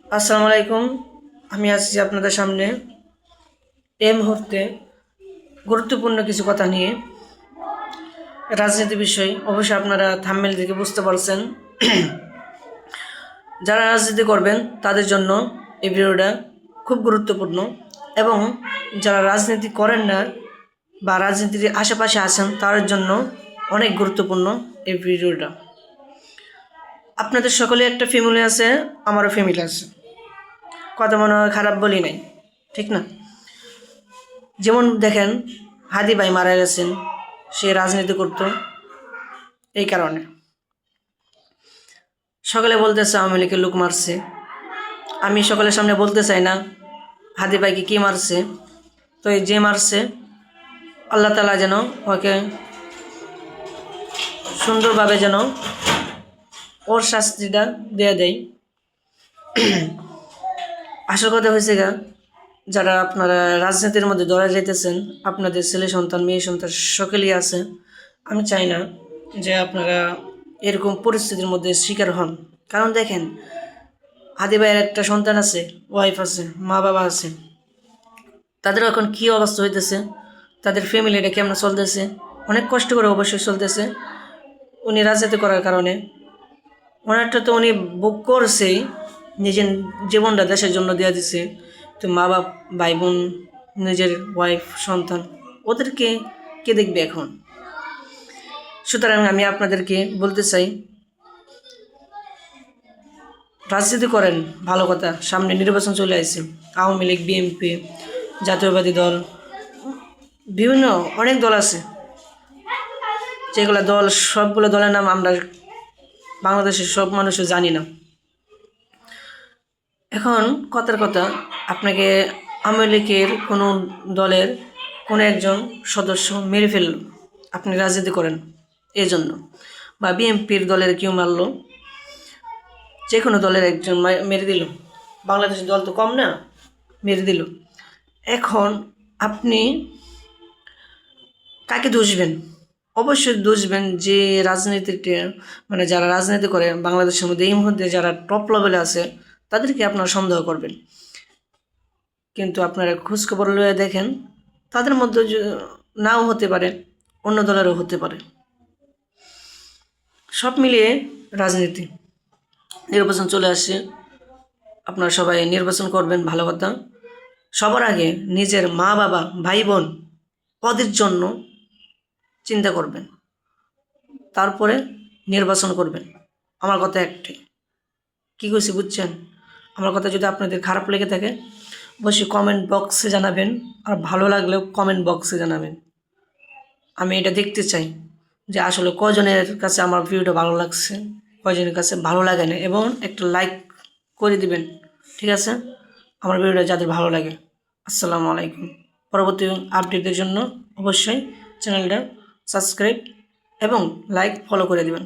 আসসালামু আলাইকুম। আমি আসছি আপনাদের সামনে এই মুহূর্তে গুরুত্বপূর্ণ কিছু কথা নিয়ে। রাজনীতি বিষয় অবশ্যই আপনারা থাম্বনেল থেকে বুঝতে পারছেন। যারা রাজনীতি করবেন তাদের জন্য এই ভিডিওটা খুব গুরুত্বপূর্ণ, এবং যারা রাজনীতি করেন না বা রাজনীতির আশেপাশে আছেন তাদের জন্য অনেক গুরুত্বপূর্ণ এই ভিডিওটা। আপনাদের সকলে একটা ফ্যামিলি আছে, আমারও ফ্যামিলি আছে, কথা মনে হয় খারাপ বলি নাই, ঠিক না? যেমন দেখেন, হাদি ভাই মারা গেছেন, সে রাজনীতি করত। এই কারণে সকালে বলতেছে আওয়ামী লীগের লোক মারছে। আমি সকলের সামনে বলতে চাই না হাদি ভাইকে কী মারছে, তো এই যে মারছে আল্লাহ তাআলা যেন ওকে সুন্দরভাবে যেন ওর শাস্তিটা দিয়ে দেয়। আসল কথা হয়েছে গা, যারা আপনারা রাজনীতির মধ্যে ধরা যাইতেছেন, আপনাদের ছেলে সন্তান মেয়ে সন্তান সকলেই আছে। আমি চাই না যে আপনারা এরকম পরিস্থিতির মধ্যে শিকার হন। কারণ দেখেন, হাদি ভাইয়ের একটা সন্তান আছে, ওয়াইফ আছে, মা বাবা আছে, তাদের এখন কী অবস্থা হইতেছে, তাদের ফ্যামিলিটা কেমন চলতেছে, অনেক কষ্ট করে অবশ্যই চলতেছে। উনি রাজনীতি করার কারণে ওনারটা তো উনি বুক করছেই, নিজের জীবনটা দেশের জন্য দিয়ে দিছে। তো মা বাপ, ভাই বোন, নিজের ওয়াইফ, সন্তান, ওদেরকে কে দেখবে এখন? সুতরাং আমি আপনাদেরকে বলতে চাই, রাজনীতি করেন ভালো কথা, সামনে নির্বাচন চলে আসছে। আওয়ামী লীগ, বিএনপি, জাতীয়বাদী দল, বিভিন্ন অনেক দল আছে, যেগুলো দল, সবগুলো দলের নাম আমরা বাংলাদেশের সব মানুষও জানি না। এখন কথার কথা, আপনাকে আওয়ামী লীগের কোনো দলের কোনো একজন সদস্য মেরে ফেলল, আপনি রাজনীতি করেন এই জন্য, বা বিএনপির দলের কেউ মারল, যে কোনো দলের একজন মেরে দিল, বাংলাদেশের দল তো কম না, মেরে দিল। এখন আপনি কাকে দোষবেন? অবশ্যই দোষবেন যে রাজনীতিটা, মানে যারা রাজনীতি করে বাংলাদেশের মধ্যে এই মুহূর্তে যারা টপ লেভেলে আছে, তাদেরকে আপনারা সন্দেহ করবেন। কিন্তু আপনারা খোঁজখবর লয়ে দেখেন, তাদের মধ্যে নাও হতে পারে, অন্য দলেরও হতে পারে। সব মিলিয়ে রাজনীতি, নির্বাচন চলে আসছে, আপনারা সবাই নির্বাচন করবেন, ভালো কথা। সবার আগে নিজের মা বাবা, ভাই বোন, ওদের জন্য চিন্তা করবেন, তারপরে নির্বাচন করবেন। আমার কথা একটাই, কী কইছি বুঝছেন? আমার কথা যদি আপনাদের খারাপ লেগে থাকে অবশ্যই কমেন্ট বক্সে জানাবেন, আর ভালো লাগলেও কমেন্ট বক্সে জানাবেন। আমি এটা দেখতে চাই যে আসলে কজনের কাছে আমার ভিডিওটা ভালো লাগছে, কজনের কাছে ভালো লাগে না, এবং একটা লাইক করে দিবেন, ঠিক আছে? আমার ভিডিওটা যাদের ভালো লাগে। আসসালামু আলাইকুম। পরবর্তী আপডেটের জন্য অবশ্যই চ্যানেলটা সাবস্ক্রাইব এবং লাইক ফলো করে দিবেন।